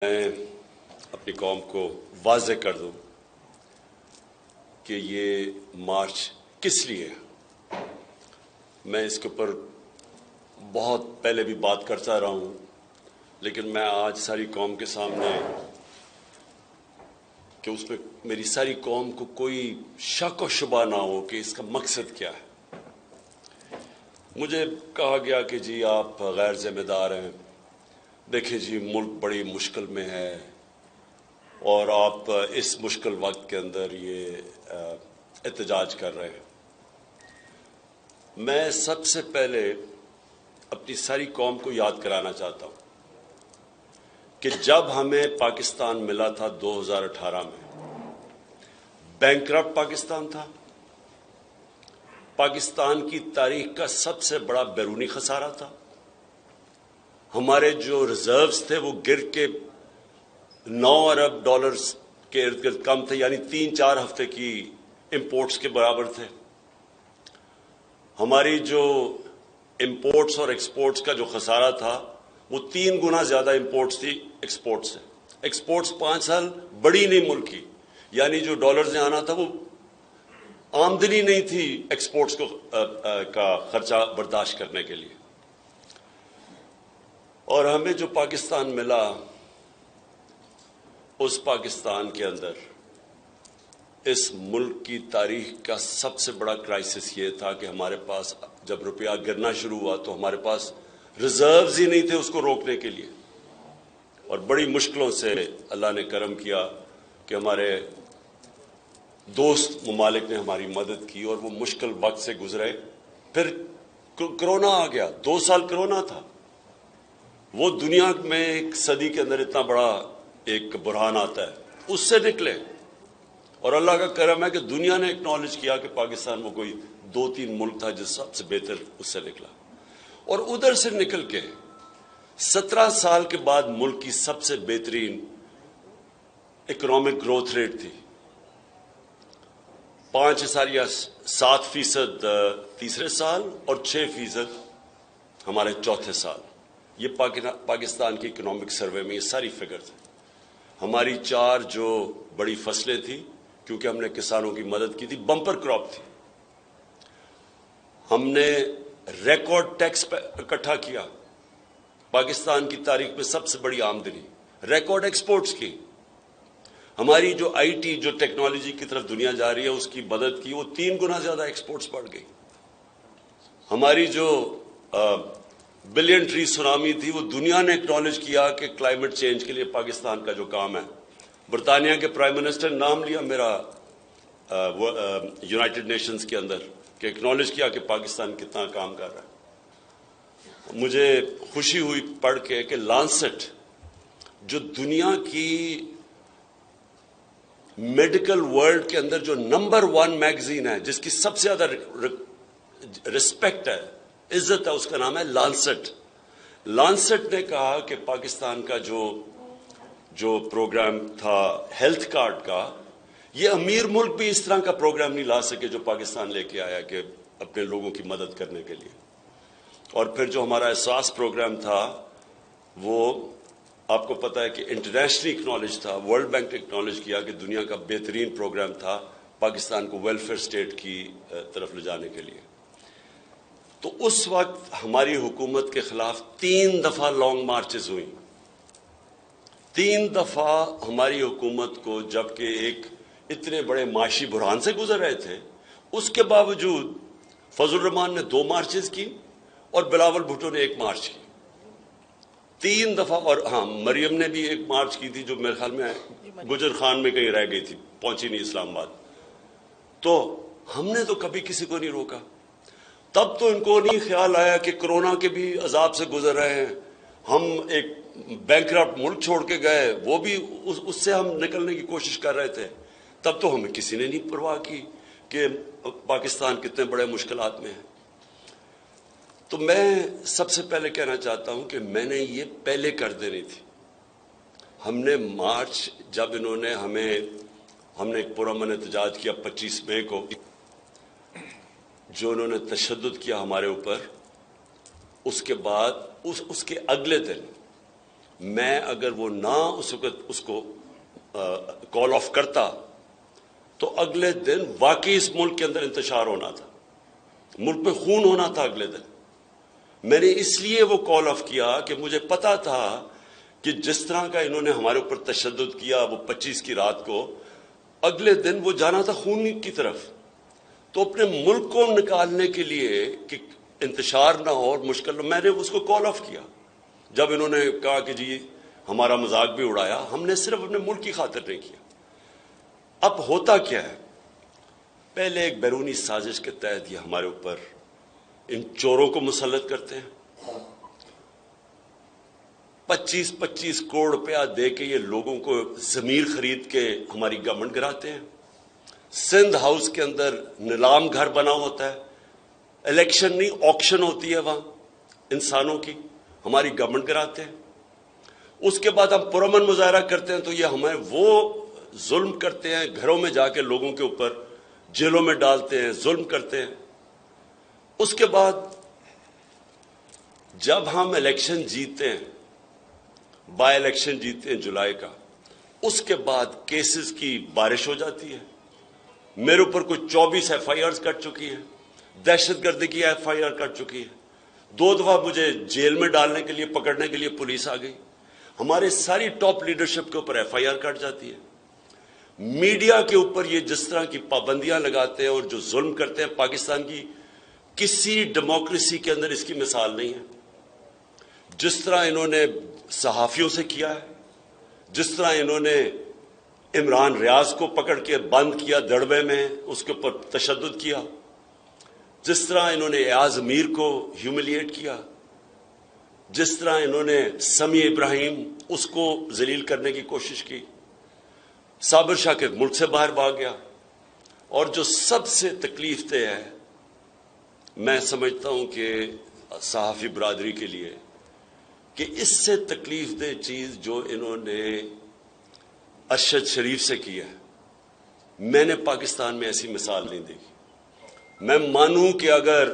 میں اپنی قوم کو واضح کر دوں کہ یہ مارچ کس لیے ہے۔ میں اس کے اوپر بہت پہلے بھی بات کرتا رہا ہوں، لیکن میں آج ساری قوم کے سامنے کہ اس میں میری ساری قوم کو کوئی شک و شبہ نہ ہو کہ اس کا مقصد کیا ہے۔ مجھے کہا گیا کہ جی آپ غیر ذمہ دار ہیں، دیکھیں جی ملک بڑی مشکل میں ہے اور آپ اس مشکل وقت کے اندر یہ احتجاج کر رہے ہیں۔ میں سب سے پہلے اپنی ساری قوم کو یاد کرانا چاہتا ہوں کہ جب ہمیں پاکستان ملا تھا 2018 میں، بینکرپٹ پاکستان تھا، پاکستان کی تاریخ کا سب سے بڑا بیرونی خسارہ تھا۔ ہمارے جو ریزروز تھے وہ گر کے 9 ارب ڈالرز کے ارد گرد کم تھے، یعنی 3-4 ہفتے کی امپورٹس کے برابر تھے۔ ہماری جو امپورٹس اور ایکسپورٹس کا جو خسارہ تھا وہ 3 گنا زیادہ امپورٹس تھی ایکسپورٹس سے۔ ایکسپورٹس 5 سال بڑی نہیں ملک کی، یعنی جو ڈالرز نے آنا تھا وہ آمدنی نہیں تھی ایکسپورٹس کا خرچہ برداشت کرنے کے لیے۔ اور ہمیں جو پاکستان ملا، اس پاکستان کے اندر اس ملک کی تاریخ کا سب سے بڑا کرائسس یہ تھا کہ ہمارے پاس جب روپیہ گرنا شروع ہوا تو ہمارے پاس ریزروز ہی نہیں تھے اس کو روکنے کے لیے، اور بڑی مشکلوں سے اللہ نے کرم کیا کہ ہمارے دوست ممالک نے ہماری مدد کی اور وہ مشکل وقت سے گزرے۔ پھر کرونا آ گیا، 2 سال کرونا تھا، وہ دنیا میں ایک صدی کے اندر اتنا بڑا ایک بحران آتا ہے، اس سے نکلے، اور اللہ کا کرم ہے کہ دنیا نے اکنالج کیا کہ پاکستان وہ کوئی 2-3 ملک تھا جس سب سے بہتر اس سے نکلا، اور ادھر سے نکل کے 17 سال کے بعد ملک کی سب سے بہترین اکنامک گروتھ ریٹ تھی، 5.7% تیسرے سال اور 6% ہمارے چوتھے سال۔ یہ پاکستان کی اکنامک سروے میں یہ ساری فگر تھے۔ ہماری 4 جو بڑی فصلیں تھیں، کیونکہ ہم نے کسانوں کی مدد کی تھی، بمپر کراپ تھی، ہم نے ریکارڈ ٹیکس اکٹھا کیا، پاکستان کی تاریخ میں سب سے بڑی آمدنی، ریکارڈ ایکسپورٹس کی، ہماری جو آئی ٹی جو ٹیکنالوجی کی طرف دنیا جا رہی ہے اس کی مدد کی، وہ 3 گنا زیادہ ایکسپورٹس بڑھ گئی۔ ہماری جو بلین ٹری سونامی تھی، وہ دنیا نے اکنالج کیا کہ کلائمیٹ چینج کے لیے پاکستان کا جو کام ہے، برطانیہ کے پرائم منسٹر نے نام لیا میرا یونائٹڈ نیشنز کے اندر، کہ اکنالج کیا کہ پاکستان کتنا کام کر رہا ہے۔ مجھے خوشی ہوئی پڑھ کے کہ لانسٹ جو دنیا کی میڈیکل ورلڈ کے اندر جو نمبر 1 میگزین ہے، جس کی سب سے زیادہ رسپیکٹ ہے، عزت ہے، اس کا نام ہے لانسٹ۔ لانسٹ نے کہا کہ پاکستان کا جو پروگرام تھا ہیلتھ کارڈ کا، یہ امیر ملک بھی اس طرح کا پروگرام نہیں لا سکے جو پاکستان لے کے آیا کہ اپنے لوگوں کی مدد کرنے کے لیے۔ اور پھر جو ہمارا احساس پروگرام تھا، وہ آپ کو پتا ہے کہ انٹرنیشنلی اکنالج تھا، ورلڈ بینک نے اکنالج کیا کہ دنیا کا بہترین پروگرام تھا پاکستان کو ویلفیئر اسٹیٹ کی طرف لے جانے کے لیے۔ تو اس وقت ہماری حکومت کے خلاف 3 دفعہ لانگ مارچز ہوئی، 3 دفعہ ہماری حکومت کو، جبکہ ایک اتنے بڑے معاشی بحران سے گزر رہے تھے، اس کے باوجود فضل الرحمان نے 2 مارچز کی اور بلاول بھٹو نے 1 مارچ کی، 3 دفعہ۔ اور ہاں، مریم نے بھی 1 مارچ کی تھی جو میرے خیال میں گجر خان میں کہیں رہ گئی تھی، پہنچی نہیں اسلام آباد۔ تو ہم نے تو کبھی کسی کو نہیں روکا۔ تب تو ان کو نہیں خیال آیا کہ کرونا کے بھی عذاب سے گزر رہے ہیں، ہم ایک بینکرپٹ ملک چھوڑ کے گئے، وہ بھی اس سے ہم نکلنے کی کوشش کر رہے تھے، تب تو ہمیں کسی نے نہیں پرواہ کی کہ پاکستان کتنے بڑے مشکلات میں ہے۔ تو میں سب سے پہلے کہنا چاہتا ہوں کہ میں نے یہ پہلے کر دینی تھی۔ ہم نے مارچ، جب انہوں نے ہم نے ایک پرامن احتجاج کیا 25 مئی کو، جو انہوں نے تشدد کیا ہمارے اوپر، اس کے بعد اس کے اگلے دن میں اگر وہ نہ اس وقت اس کو کال آف کرتا تو اگلے دن واقعی اس ملک کے اندر انتشار ہونا تھا، ملک میں خون ہونا تھا اگلے دن۔ میں نے اس لیے وہ کال آف کیا کہ مجھے پتا تھا کہ جس طرح کا انہوں نے ہمارے اوپر تشدد کیا وہ 25 کی رات کو، اگلے دن وہ جانا تھا خون کی طرف۔ تو اپنے ملک کو نکالنے کے لیے کہ انتشار نہ ہو اور مشکل نہ، میں نے اس کو کال آف کیا۔ جب انہوں نے کہا کہ جی ہمارا مذاق بھی اڑایا، ہم نے صرف اپنے ملک کی خاطر نہیں کیا۔ اب ہوتا کیا ہے، پہلے ایک بیرونی سازش کے تحت یہ ہمارے اوپر ان چوروں کو مسلط کرتے ہیں، 25-25 کروڑ روپیہ دے کے یہ لوگوں کو ضمیر خرید کے ہماری گورنمنٹ گراتے ہیں۔ سندھ ہاؤس کے اندر نیلام گھر بنا ہوتا ہے، الیکشن نہیں آکشن ہوتی ہے وہاں انسانوں کی، ہماری گورنمنٹ کراتے ہیں۔ اس کے بعد ہم پرامن مظاہرہ کرتے ہیں تو یہ ہمیں وہ ظلم کرتے ہیں، گھروں میں جا کے لوگوں کے اوپر جیلوں میں ڈالتے ہیں، ظلم کرتے ہیں۔ اس کے بعد جب ہم الیکشن جیتے ہیں، بائی الیکشن جیتے ہیں جولائی کا، اس کے بعد کیسز کی بارش ہو جاتی ہے۔ میرے اوپر کوئی 24 ایف آئی آرز کٹ چکی ہیں، دہشت گردی کی ایف آئی آر کٹ چکی ہے، 2 دفعہ مجھے جیل میں ڈالنے کے لیے پکڑنے کے لیے پولیس آ گئی، ہمارے ساری ٹاپ لیڈرشپ کے اوپر ایف آئی آر کٹ جاتی ہے۔ میڈیا کے اوپر یہ جس طرح کی پابندیاں لگاتے ہیں اور جو ظلم کرتے ہیں، پاکستان کی کسی ڈیموکریسی کے اندر اس کی مثال نہیں ہے۔ جس طرح انہوں نے صحافیوں سے کیا ہے، جس طرح انہوں نے عمران ریاض کو پکڑ کے بند کیا دڑبے میں، اس کے اوپر تشدد کیا، جس طرح انہوں نے ایاز امیر کو ہیوملیٹ کیا، جس طرح انہوں نے سمیع ابراہیم اس کو ذلیل کرنے کی کوشش کی، صابر شاہ کے ملک سے باہر بھاگ گیا۔ اور جو سب سے تکلیف دہ ہے، میں سمجھتا ہوں کہ صحافی برادری کے لیے، کہ اس سے تکلیف دہ چیز جو انہوں نے ارشد شریف سے کی ہے، میں نے پاکستان میں ایسی مثال نہیں دیکھی۔ میں مانوں کہ اگر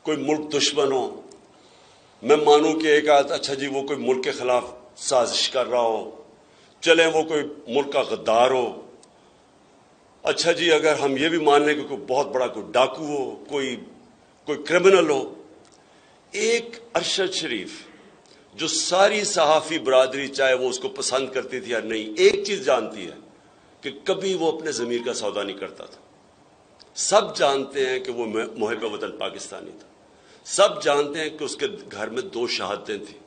کوئی ملک دشمن ہو، میں مانوں کہ ایک اچھا جی وہ کوئی ملک کے خلاف سازش کر رہا ہو، چلے وہ کوئی ملک کا غدار ہو، اچھا جی اگر ہم یہ بھی مان لیں کہ کوئی بہت بڑا کوئی ڈاکو ہو، کوئی کرمنل ہو، ایک ارشد شریف جو ساری صحافی برادری چاہے وہ اس کو پسند کرتی تھی یا نہیں، ایک چیز جانتی ہے کہ کبھی وہ اپنے ضمیر کا سودا نہیں کرتا تھا۔ سب جانتے ہیں کہ وہ محب وطن پاکستانی تھا، سب جانتے ہیں کہ اس کے گھر میں 2 شہادتیں تھیں،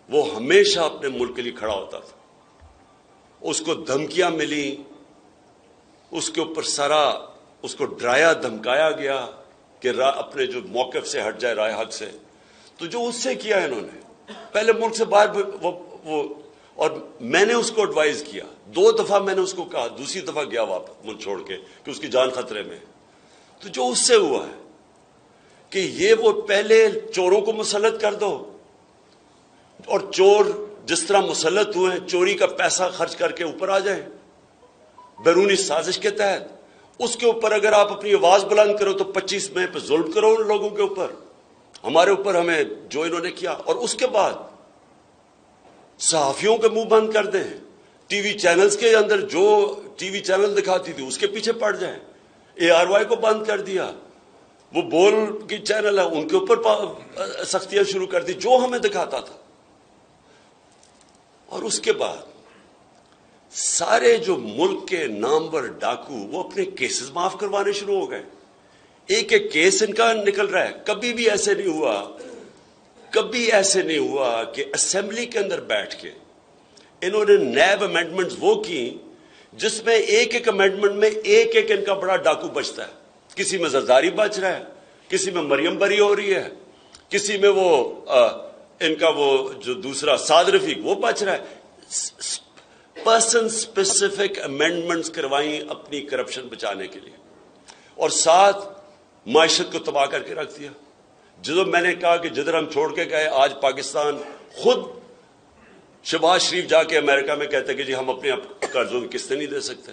وہ ہمیشہ اپنے ملک کے لیے کھڑا ہوتا تھا۔ اس کو دھمکیاں ملی، اس کے اوپر سارا اس کو ڈرایا دھمکایا گیا کہ اپنے جو موقف سے ہٹ جائے، رائے حق سے۔ تو جو اس سے کیا انہوں نے، پہلے ملک سے باہر وہ اور میں نے اس کو ایڈوائز کیا، 2 دفعہ میں نے اس کو کہا، دوسری دفعہ گیا واپس ملک چھوڑ کے کہ اس کی جان خطرے میں۔ تو جو اس سے ہوا ہے کہ یہ وہ پہلے چوروں کو مسلط کر دو، اور چور جس طرح مسلط ہوئے ہیں چوری کا پیسہ خرچ کر کے اوپر آ جائیں بیرونی سازش کے تحت، اس کے اوپر اگر آپ اپنی آواز بلند کرو تو 25 مئی پہ ظلم کرو ان لوگوں کے اوپر، ہمارے اوپر ہمیں جو انہوں نے کیا، اور اس کے بعد صحافیوں کے منہ بند کر دیں، ٹی وی چینلز کے اندر جو ٹی وی چینل دکھاتی تھی اس کے پیچھے پڑ جائیں، ARY کو بند کر دیا، وہ بول کی چینل ہے ان کے اوپر سختیاں شروع کر دی جو ہمیں دکھاتا تھا۔ اور اس کے بعد سارے جو ملک کے نامور ڈاکو وہ اپنے کیسز معاف کروانے شروع ہو گئے، ایک ایک کیس ان کا نکل رہا ہے۔ کبھی بھی ایسے نہیں ہوا، کبھی ایسے نہیں ہوا کہ اسمبلی کے اندر بیٹھ کے انہوں نے نیب امینڈمنٹس وہ کی جس میں ایک ایک امینڈمنٹ میں ایک ایک ان کا بڑا ڈاکو بچتا ہے، کسی میں زرداری بچ رہا ہے، کسی میں مریم بری ہو رہی ہے، کسی میں وہ ان کا وہ جو دوسرا سعد رفیق وہ بچ رہا ہے۔ پرسن اسپیسیفک امینڈمنٹس کروائیں اپنی کرپشن بچانے کے لیے، اور ساتھ معیشت کو تباہ کر کے رکھ دیا۔ جدو میں نے کہا کہ جدھر ہم چھوڑ کے گئے، آج پاکستان خود شہباز شریف جا کے امریکہ میں کہتے کہ جی ہم اپنے قرضوں کی قسطیں نہیں دے سکتے،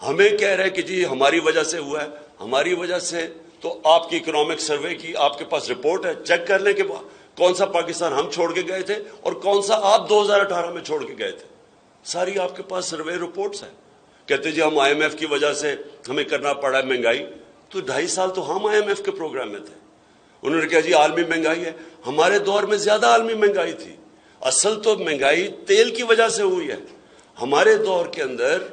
ہمیں کہہ رہے کہ جی ہماری وجہ سے ہوا ہے، ہماری وجہ سے۔ تو آپ کی اکنامک سروے کی آپ کے پاس رپورٹ ہے، چیک کر لیں کہ کون سا پاکستان ہم چھوڑ کے گئے تھے اور کون سا آپ 2018 میں چھوڑ کے گئے تھے. ساری آپ کے پاس سروے رپورٹس ہیں. کہتے جی ہم آئی ایم ایف کی وجہ سے ہمیں کرنا پڑا ہے مہنگائی. تو 2.5 سال تو ہم آئی ایم ایف کے پروگرام میں تھے. انہوں نے کہا جی عالمی مہنگائی ہے. ہمارے دور میں زیادہ عالمی مہنگائی تھی. اصل تو مہنگائی تیل کی وجہ سے ہوئی ہے. ہمارے دور کے اندر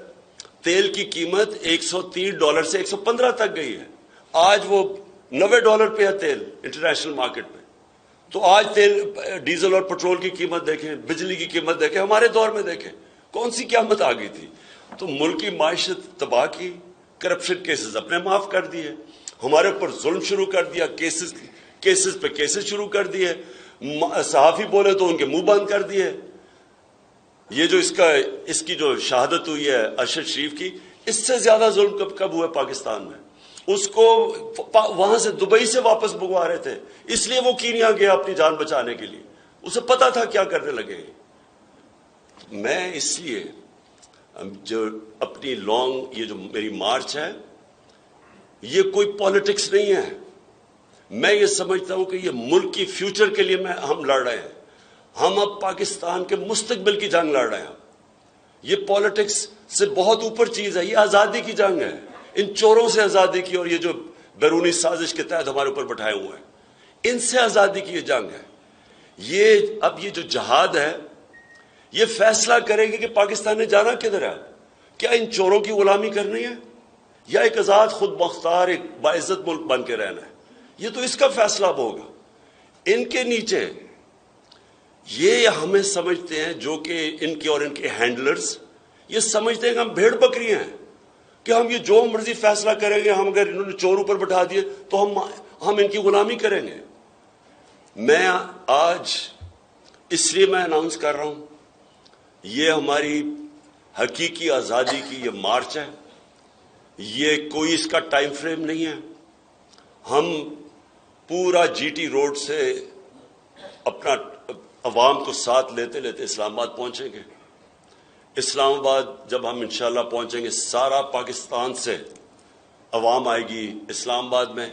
تیل کی قیمت $130 سے 115 تک گئی ہے. آج وہ $90 پہ ہے تیل انٹرنیشنل مارکیٹ میں. تو آج تیل ڈیزل اور پٹرول کی قیمت دیکھیں, بجلی کی قیمت دیکھیں, ہمارے دور میں دیکھیں کون سی قیامت آ گئی تھی. تو ملک کی معیشت تباہ کی, کرپشن کیسز اپنے معاف کر دیے, ہمارے اوپر ظلم شروع کر دیا, کیسز پہ کیسز شروع کر دیے, صحافی بولے تو ان کے منہ بند کر دیے. یہ جو اس کی جو شہادت ہوئی ہے ارشد شریف کی, اس سے زیادہ ظلم کب ہوا پاکستان میں. اس کو وہاں سے دبئی سے واپس بگوا رہے تھے, اس لیے وہ کینیا گیا اپنی جان بچانے کے لیے. اسے پتا تھا کیا کرنے لگے. میں اس لیے جو اپنی یہ جو میری مارچ ہے, یہ کوئی پالیٹکس نہیں ہے. میں یہ سمجھتا ہوں کہ یہ ملک کی فیوچر کے لیے ہم لڑ رہے ہیں. ہم اب پاکستان کے مستقبل کی جنگ لڑ رہے ہیں. یہ پالیٹکس سے بہت اوپر چیز ہے. یہ آزادی کی جنگ ہے, ان چوروں سے آزادی کی, اور یہ جو بیرونی سازش کے تحت ہمارے اوپر بٹھائے ہوئے ہیں, ان سے آزادی کی یہ جنگ ہے. اب یہ جو جہاد ہے, یہ فیصلہ کرے گی کہ پاکستان نے جانا کدھر ہے. کیا ان چوروں کی غلامی کرنی ہے یا ایک آزاد خود مختار ایک باعزت ملک بن کے رہنا ہے. یہ تو اس کا فیصلہ اب ہوگا. ان کے نیچے یہ ہمیں سمجھتے ہیں, جو کہ ان کے اور ان کے ہینڈلرز یہ سمجھتے ہیں کہ ہم بھیڑ بکری ہیں, کہ ہم یہ جو مرضی فیصلہ کریں گے, ہم اگر انہوں نے چور اوپر بٹھا دیے تو ہم ان کی غلامی کریں گے. میں آج اس لیے میں اناؤنس کر رہا ہوں, یہ ہماری حقیقی آزادی کی یہ مارچ ہے. یہ کوئی اس کا ٹائم فریم نہیں ہے. ہم پورا جی ٹی روڈ سے اپنا عوام کو ساتھ لیتے لیتے اسلام آباد پہنچیں گے. اسلام آباد جب ہم انشاءاللہ پہنچیں گے, سارا پاکستان سے عوام آئے گی اسلام آباد میں.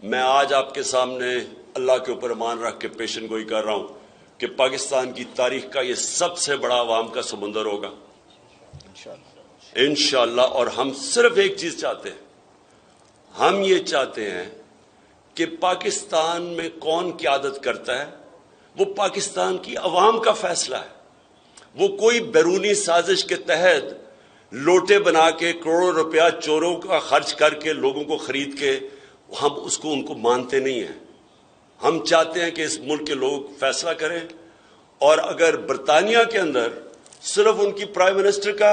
میں آج آپ کے سامنے اللہ کے اوپر ایمان رکھ کے پیشن گوئی کر رہا ہوں کہ پاکستان کی تاریخ کا یہ سب سے بڑا عوام کا سمندر ہوگا انشاءاللہ. اور ہم صرف ایک چیز چاہتے ہیں, ہم یہ چاہتے ہیں کہ پاکستان میں کون قیادت کرتا ہے وہ پاکستان کی عوام کا فیصلہ ہے. وہ کوئی بیرونی سازش کے تحت لوٹے بنا کے کروڑوں روپیہ چوروں کا خرچ کر کے لوگوں کو خرید کے ہم ان کو مانتے نہیں ہیں. ہم چاہتے ہیں کہ اس ملک کے لوگ فیصلہ کریں. اور اگر برطانیہ کے اندر صرف ان کی پرائم منسٹر کا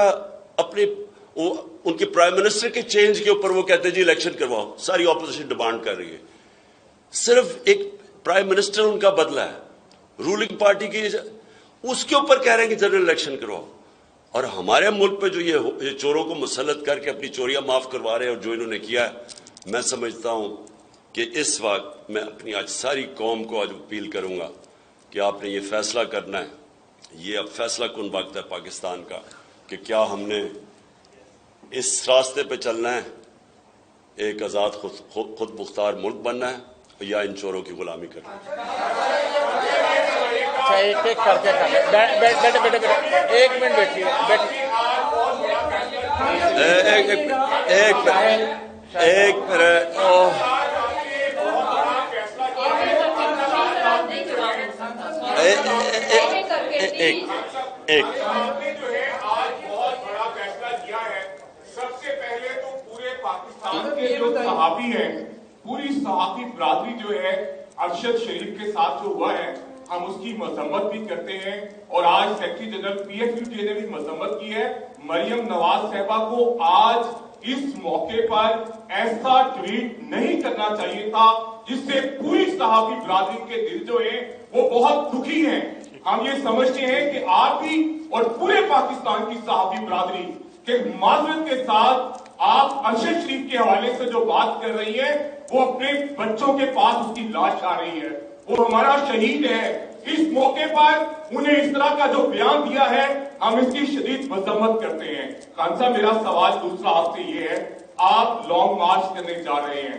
ان کی پرائم منسٹر کے چینج کے اوپر وہ کہتے ہیں جی الیکشن کرواؤ, ساری اپوزیشن ڈیمانڈ کر رہی ہے, صرف ایک پرائم منسٹر ان کا بدلا ہے رولنگ پارٹی کی, اس کے اوپر کہہ رہے ہیں کہ جنرل الیکشن کرواؤ. اور ہمارے ملک پہ جو یہ چوروں کو مسلط کر کے اپنی چوریاں معاف کروا رہے ہیں اور جو انہوں نے کیا ہے, میں سمجھتا ہوں کہ اس وقت میں اپنی آج ساری قوم کو آج اپیل کروں گا کہ آپ نے یہ فیصلہ کرنا ہے. یہ اب فیصلہ کن وقت ہے پاکستان کا کہ کیا ہم نے اس راستے پہ چلنا ہے, ایک آزاد خود مختار ملک بننا ہے, یا ان چوروں کی غلامی کرنا ہے. ایک منٹ بیٹھیے. صحافی ہے, پوری صحافی برادری جو ہے ارشد شریف کے ساتھ جو ہوا ہے ہم اس کی مذمت بھی کرتے ہیں. اور آج secretary general P if U T نے بھی مذمت کی ہے. مریم نواز صاحبہ کو آج اس موقع پر ایسا ٹویٹ نہیں کرنا چاہیے تھا جس سے پوری صحافی برادری کے دل جو ہیں وہ بہت دکھی ہیں. ہم یہ سمجھتے ہیں کہ آپ بھی اور پورے پاکستان کی صحافی برادری کہ معذرت کے ساتھ آپ ارشد شریف کے حوالے سے جو بات کر رہی ہیں وہ اپنے بچوں کے پاس اس کی لاش آ رہی ہے, وہ ہمارا شہید ہے. اس موقع پر انہیں اس طرح کا جو بیان دیا ہے ہم اس کی شدید مذمت کرتے ہیں. خان صاحب میرا سوال دوسرا آپ سے یہ ہے, آپ لانگ مارچ کرنے جا رہے ہیں,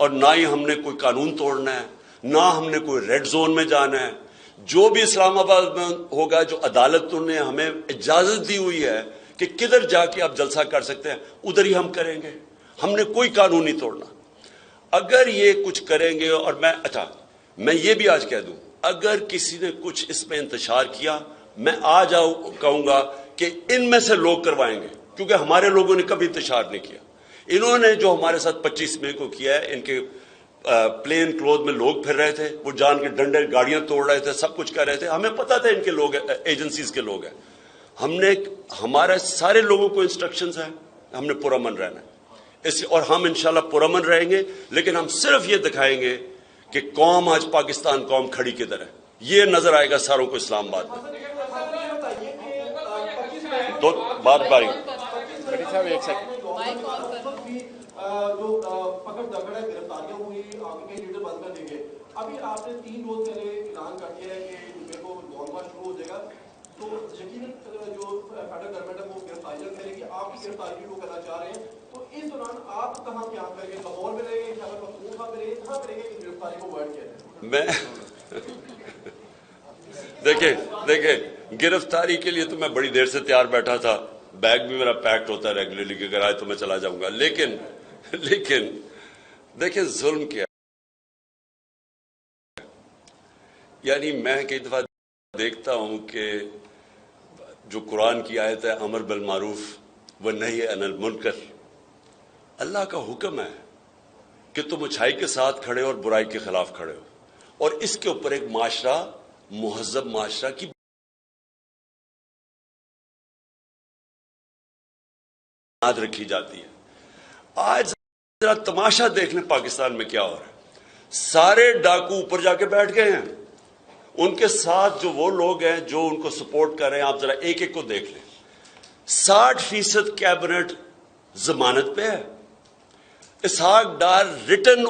اور نہ ہی ہم نے کوئی قانون توڑنا ہے، نہ ہم نے کوئی ریڈ زون میں جانا ہے. جو بھی اسلام آباد میں ہوگا، جو عدالت نے ہمیں اجازت دی ہوئی ہے کہ کدھر جا کے آپ جلسہ کر سکتے ہیں، ادھر ہی ہم کریں گے. ہم نے کوئی قانون نہیں توڑنا. اگر یہ کچھ کریں گے، اور میں یہ بھی آج کہہ دوں، اگر کسی نے کچھ اس میں انتشار کیا، میں آج کہوں گا کہ ان میں سے لوگ کروائیں گے، کیونکہ ہمارے لوگوں نے کبھی انتشار نہیں کیا. انہوں نے جو ہمارے ساتھ 25 مئی کو کیا ہے، ان کے پلین کلوتھ میں لوگ پھر رہے تھے، وہ جان کے ڈنڈے گاڑیاں توڑ رہے تھے، سب کچھ کر رہے تھے. ہمیں پتا تھا ان کے لوگ ایجنسیز کے لوگ ہیں. ہم نے ہمارے سارے لوگوں کو انسٹرکشنز ہیں، ہم نے پرامن رہنا ہے اور ہم انشاءاللہ پرامن رہیں گے. لیکن ہم صرف یہ دکھائیں گے کہ قوم آج پاکستان قوم کھڑی کدھر ہے. یہ نظر آئے گا ساروں کو اسلام آباد میں. دو بات باری جو پکڑ دکڑ ہے، گرفتاریاں ہوئی، آگے کے لیڈر بند کر دیں گے. ابھی آپ نے 3 روز پہلے اعلان کر دیا ہے کہ جمعے کو لانگ مارچ شروع ہو جائے گا. تو یقیناً جو فیڈرل گورنمنٹ ہے وہ گرفتاریاں کرے گی، آپ کی گرفتاری بھی وہ کرنا چاہ رہے ہیں. تو اس دوران آپ کہاں قیام کریں گے؟ لاہور میں رہیں گے، خیبر پختونخوا میں رہیں گے، کہاں کریں گے اس گرفتاری کو ورڈ کیا ہے؟ میں دیکھیں گرفتاری کے لیے تو میں بڑی دیر سے تیار بیٹھا تھا. بیگ بھی میرا پیکڈ ہوتا ہے ریگولرلی کہ اگر آئے تو میں چلا جاؤں گا. لیکن دیکھیں ظلم کیا، یعنی میں کئی دفعہ دیکھتا ہوں کہ جو قرآن کی آیت ہے امر بالمعروف و نہی عن المنکر، اللہ کا حکم ہے کہ تم اچھائی کے ساتھ کھڑے اور برائی کے خلاف کھڑے ہو، اور اس کے اوپر ایک معاشرہ، مہذب معاشرہ کی بنیاد رکھی جاتی ہے. آج ذرا تماشا دیکھ لیں پاکستان میں کیا ہو رہا ہے. سارے ڈاکو اوپر جا کے بیٹھ گئے ہیں، ان کے ساتھ جو وہ لوگ ہیں جو ان کو سپورٹ کر رہے ہیں، آپ ذرا ایک ایک کو دیکھ لیں. 60% کیبنٹ ضمانت پہ ہے. اسحاق ڈار ریٹن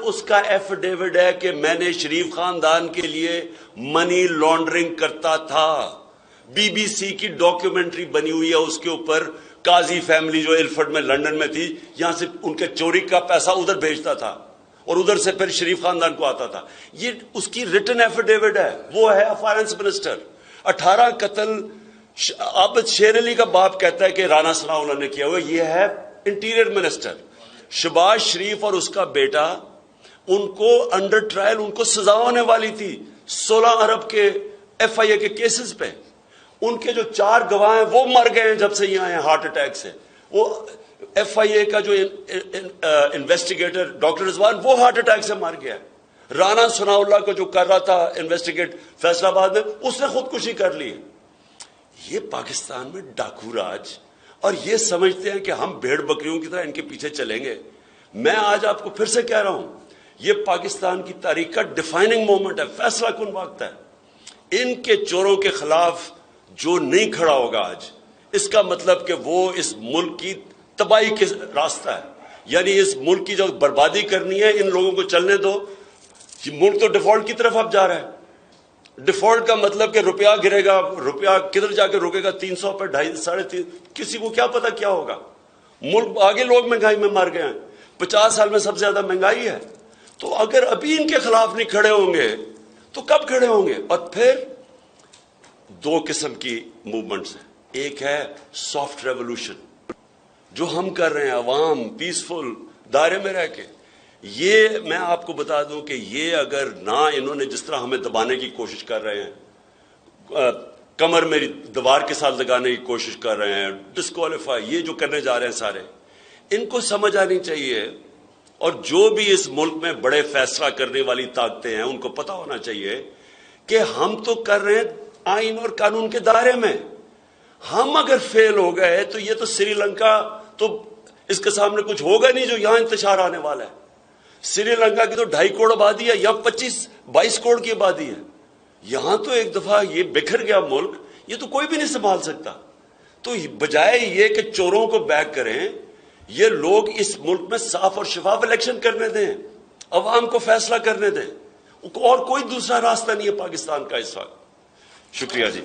اس کا ایفیڈیوٹ ہے کہ میں نے شریف خاندان کے لیے منی لانڈرنگ کرتا تھا. بی بی سی کی ڈاکیومنٹری بنی ہوئی ہے اس کے اوپر. قاضی فیملی جو ایلفرڈ میں لندن میں تھی، یہاں سے ان کے چوری کا پیسہ ادھر بھیجتا تھا اور ادھر سے پھر شریف خاندان کو آتا تھا. یہ اس کی ریٹن ایفیڈیوٹ ہے. وہ ہے فائنانس منسٹر. 18 قتل عابد شیر علی کا باپ کہتا ہے کہ رانا ثناء اللہ نے کیا ہوا. یہ ہے انٹیریئر منسٹر. شہباز شریف اور اس کا بیٹا، ان کو انڈر ٹرائل ان کو سزا ہونے والی تھی 16 ارب کے ایف آئی اے کے کیسز پہ. ان کے جو 4 گواہ ہیں وہ مر گئے ہیں جب سے یہ آئے ہیں ہارٹ اٹیک سے. وہ ایف آئی اے کا جو انویسٹیگیٹر ڈاکٹر رضوان، وہ ہارٹ اٹیک سے مر گیا. رانا ثناء اللہ کو جو کر رہا تھا انویسٹیگیٹ فیصلہ آباد میں، اس نے خودکشی کر لی. یہ پاکستان میں ڈاکو راج، اور یہ سمجھتے ہیں کہ ہم بھیڑ بکریوں کی طرح ان کے پیچھے چلیں گے. میں آج آپ کو پھر سے کہہ رہا ہوں، یہ پاکستان کی تاریخ کا ڈیفائننگ مومنٹ ہے، فیصلہ کن وقت ہے. ان کے چوروں کے خلاف جو نہیں کھڑا ہوگا آج، اس کا مطلب کہ وہ اس ملک کی تباہی کے راستہ ہے. یعنی اس ملک کی جو بربادی کرنی ہے، ان لوگوں کو چلنے دو. یہ ملک تو ڈیفالٹ کی طرف اب جا رہا ہے. ڈیفالٹ کا مطلب کہ روپیہ گرے گا. روپیہ کدھر جا کے رکے گا؟ 300 پہ 250 350. کسی کو کیا پتا کیا ہوگا. ملک آگے لوگ مہنگائی میں مر گئے ہیں. 50 سال میں سب سے زیادہ مہنگائی ہے. تو اگر ابھی ان کے خلاف نہیں کھڑے ہوں گے تو کب کھڑے ہوں گے؟ اور پھر 2 قسم کی موومنٹس ہیں. ایک ہے سافٹ ریولوشن جو ہم کر رہے ہیں، عوام پیسفل دائرے میں رہ کے. یہ میں آپ کو بتا دوں کہ یہ اگر نہ انہوں نے جس طرح ہمیں دبانے کی کوشش کر رہے ہیں، کمر میری دیوار کے ساتھ لگانے کی کوشش کر رہے ہیں، ڈسکوالیفائی، یہ جو کرنے جا رہے ہیں سارے، ان کو سمجھ آنی چاہیے. اور جو بھی اس ملک میں بڑے فیصلہ کرنے والی طاقتیں ہیں، ان کو پتا ہونا چاہیے کہ ہم تو کر رہے ہیں آئین اور قانون کے دائرے میں. ہم اگر فیل ہو گئے تو یہ تو سری لنکا، تو اس کے سامنے کچھ ہوگا نہیں جو یہاں انتشار آنے والا ہے. سری لنکا کی تو 2.5 کروڑ آبادی ہے، یہاں 22 کروڑ کی آبادی ہے. یہاں تو ایک دفعہ یہ بکھر گیا ملک، یہ تو کوئی بھی نہیں سنبھال سکتا. تو بجائے یہ کہ چوروں کو بیک کریں، یہ لوگ اس ملک میں صاف اور شفاف الیکشن کرنے دیں، عوام کو فیصلہ کرنے دیں. اور کوئی دوسرا راستہ نہیں ہے پاکستان کا اس وقت. شکریہ جی.